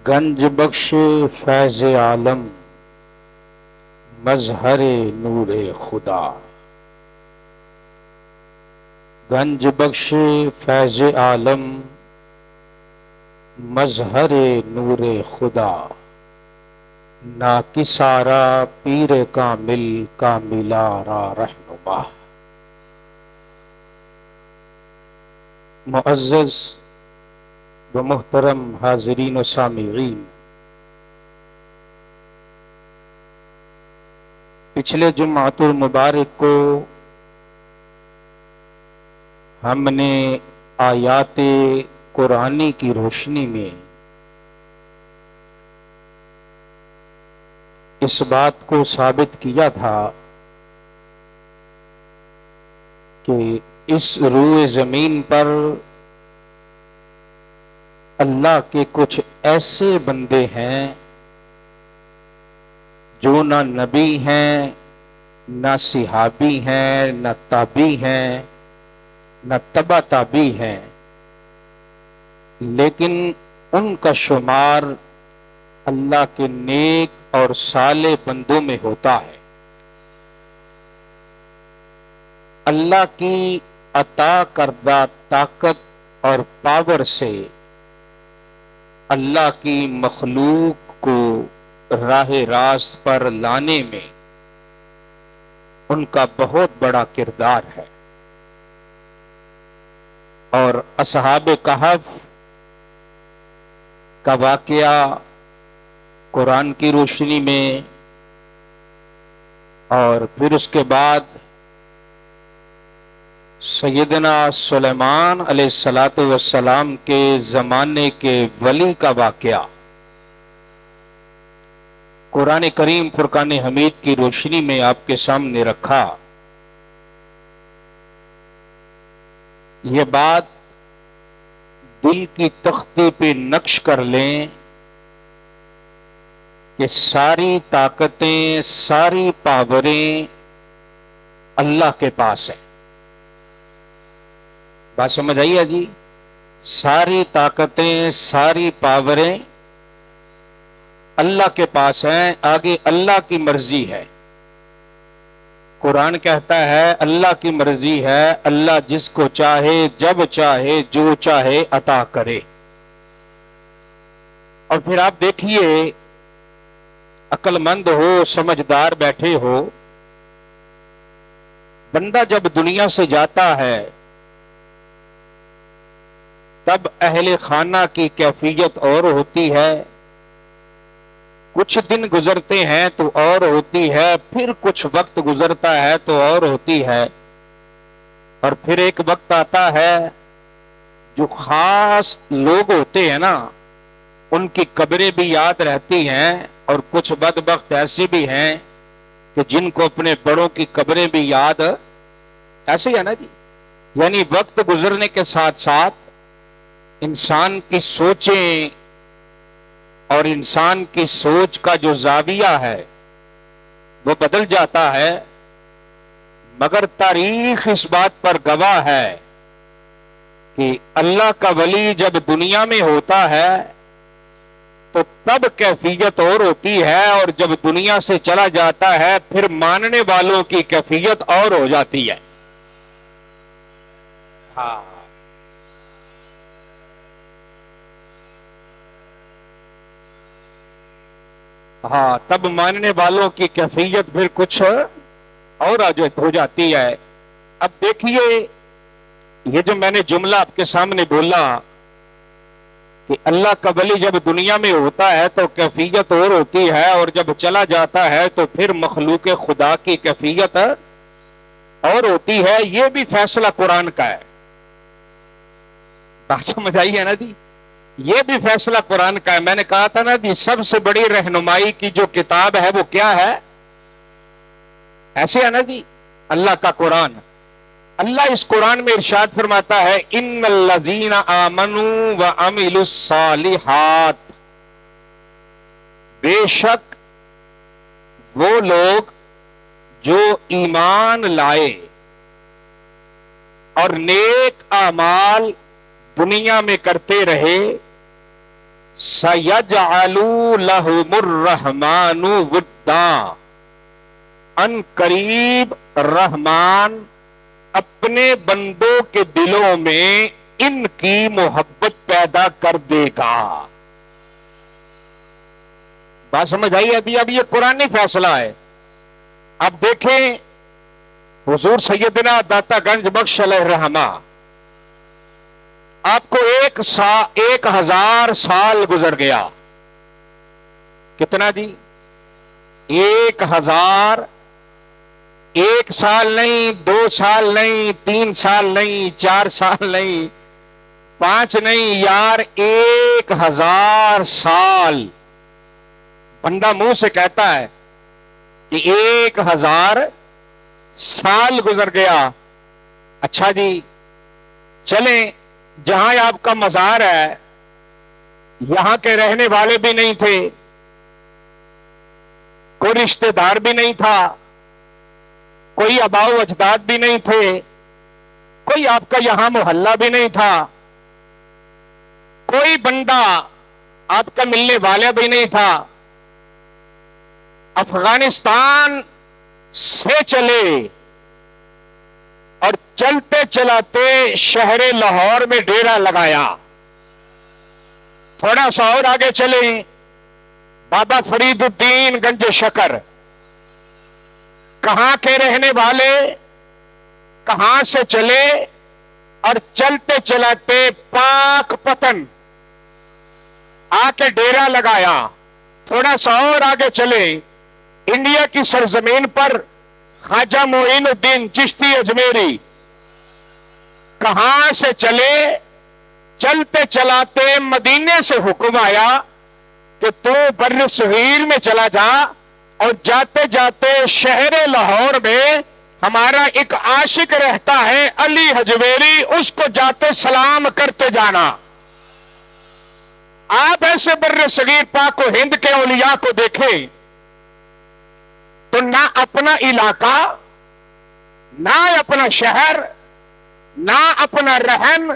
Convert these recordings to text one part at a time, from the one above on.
گنج بخش فیض عالم مظہر نور خدا، گنج بخش فیض عالم مظہر نور خدا، ناکسارا پیر کامل کاملارا رہنما۔ معزز و محترم حاضرین و سامعین، پچھلے جمعۃ المبارک کو ہم نے آیات قرآنی کی روشنی میں اس بات کو ثابت کیا تھا کہ اس روئے زمین پر اللہ کے کچھ ایسے بندے ہیں جو نہ نبی ہیں، نہ صحابی ہیں، نہ تابعی ہیں، نہ تبع تابعی ہیں، لیکن ان کا شمار اللہ کے نیک اور صالح بندوں میں ہوتا ہے۔ اللہ کی عطا کردہ طاقت اور پاور سے اللہ کی مخلوق کو راہ راست پر لانے میں ان کا بہت بڑا کردار ہے۔ اور اصحاب کہف کا واقعہ قرآن کی روشنی میں، اور پھر اس کے بعد سیدنا سلیمان علیہ السلام کے زمانے کے ولی کا واقعہ قرآن کریم فرقان حمید کی روشنی میں آپ کے سامنے رکھا۔ یہ بات دل کی تختی پہ نقش کر لیں کہ ساری طاقتیں، ساری پاوریں اللہ کے پاس ہیں۔ بات سمجھ آئیے جی؟ ساری طاقتیں، ساری پاوریں اللہ کے پاس ہیں، آگے اللہ کی مرضی ہے۔ قرآن کہتا ہے اللہ کی مرضی ہے، اللہ جس کو چاہے جب چاہے جو چاہے عطا کرے۔ اور پھر آپ دیکھیے، عقل مند ہو، سمجھدار بیٹھے ہو، بندہ جب دنیا سے جاتا ہے تب اہل خانہ کی کیفیت اور ہوتی ہے، کچھ دن گزرتے ہیں تو اور ہوتی ہے، پھر کچھ وقت گزرتا ہے تو اور ہوتی ہے، اور پھر ایک وقت آتا ہے جو خاص لوگ ہوتے ہیں نا، ان کی قبریں بھی یاد رہتی ہیں، اور کچھ بدبخت ایسے بھی ہیں کہ جن کو اپنے بڑوں کی قبریں بھی یاد ایسے ہے نا جی۔ یعنی وقت گزرنے کے ساتھ ساتھ انسان کی سوچیں اور انسان کی سوچ کا جو زاویہ ہے وہ بدل جاتا ہے، مگر تاریخ اس بات پر گواہ ہے کہ اللہ کا ولی جب دنیا میں ہوتا ہے تو تب کیفیت اور ہوتی ہے، اور جب دنیا سے چلا جاتا ہے پھر ماننے والوں کی کیفیت اور ہو جاتی ہے۔ ہاں، تب ماننے والوں کی کیفیت پھر کچھ اور ہو جاتی ہے۔ اب دیکھیے، یہ جو میں نے جملہ آپ کے سامنے بولا کہ اللہ کا ولی جب دنیا میں ہوتا ہے تو کیفیت اور ہوتی ہے، اور جب چلا جاتا ہے تو پھر مخلوق خدا کی کیفیت اور ہوتی ہے، یہ بھی فیصلہ قرآن کا ہے۔ بات سمجھ آئی ہے نا جی؟ یہ بھی فیصلہ قرآن کا ہے۔ میں نے کہا تھا نا جی، سب سے بڑی رہنمائی کی جو کتاب ہے وہ کیا ہے؟ ایسے ہے نا جی، اللہ کا قرآن۔ اللہ اس قرآن میں ارشاد فرماتا ہے، ان الذین آمنوا وعملوا الصالحات، بے شک وہ لوگ جو ایمان لائے اور نیک اعمال دنیا میں کرتے رہے، سَيَجْعَلُ لَهُمُ الرَّحْمَنُ وِدًّا، ان قریب رحمان اپنے بندوں کے دلوں میں ان کی محبت پیدا کر دے گا۔ بات سمجھ آئی؟ ابھی یہ قرآنی فیصلہ ہے۔ اب دیکھیں حضور سیدنا داتا گنج بخش علیہ الرحمہ، آپ کو 1000 سال گزر گیا۔ کتنا جی؟ 1000، 1 سال نہیں، 2 سال نہیں، 3 سال نہیں، 4 سال نہیں، 5 نہیں یار، 1000 سال۔ بندہ منہ سے کہتا ہے کہ 1000 سال گزر گیا۔ اچھا جی چلیں، جہاں آپ کا مزار ہے یہاں کے رہنے والے بھی نہیں تھے، کوئی رشتہ دار بھی نہیں تھا، کوئی آباء و اجداد بھی نہیں تھے، کوئی آپ کا یہاں محلہ بھی نہیں تھا، کوئی بندہ آپ کا ملنے والا بھی نہیں تھا۔ افغانستان سے چلے اور چلتے چلاتے شہر لاہور میں ڈیرا لگایا۔ تھوڑا سا اور آگے چلیں، بابا فرید الدین گنج شکر، کہاں کے رہنے والے، کہاں سے چلے اور چلتے چلاتے پاک پتن آ کے ڈیرا لگایا۔ تھوڑا سا اور آگے چلیں، انڈیا کی سرزمین پر خواجہ معین الدین چشتی اجمیری، کہاں سے چلے، چلتے چلاتے مدینے سے حکم آیا کہ تو بر صغیر میں چلا جا، اور جاتے جاتے شہر لاہور میں ہمارا ایک عاشق رہتا ہے علی حجویری، اس کو جاتے سلام کرتے جانا۔ آپ ایسے بر صغیر پاک و ہند کے اولیاء کو دیکھیں تو نہ اپنا علاقہ، نہ اپنا شہر، نہ اپنا رہن،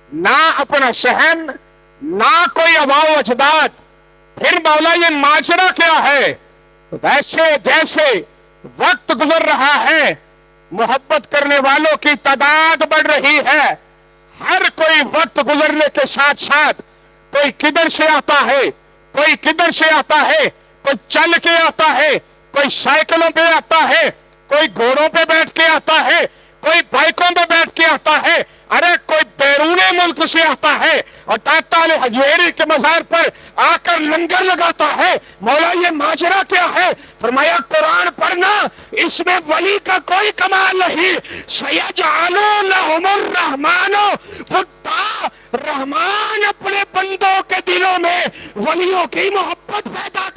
نہ اپنا سہن، نہ کوئی آباء و اجداد، پھر مولا یہ ماجرا کیا ہے؟ ویسے جیسے وقت گزر رہا ہے، محبت کرنے والوں کی تعداد بڑھ رہی ہے، ہر کوئی وقت گزرنے کے ساتھ ساتھ کوئی کدھر سے آتا ہے، کوئی کدھر سے آتا ہے، کوئی چل کے آتا ہے، کوئی سائیکلوں پہ آتا ہے، کوئی گھوڑوں پہ بیٹھ کے آتا ہے، کوئی بائکوں پہ بیٹھ کے آتا ہے، ارے کوئی بیرون ملک سے آتا ہے اور داتا علی حجویری کے مزار پر آ کر لنگر لگاتا ہے۔ مولا یہ ماجرا کیا ہے؟ فرمایا قرآن پڑھنا، اس میں ولی کا کوئی کمال نہیں۔ سَيَجْعَلُ لَهُمُ الرَّحْمَنُ وِدًّا، رحمان اپنے بندوں کے دلوں میں ولیوں کی محبت پیدا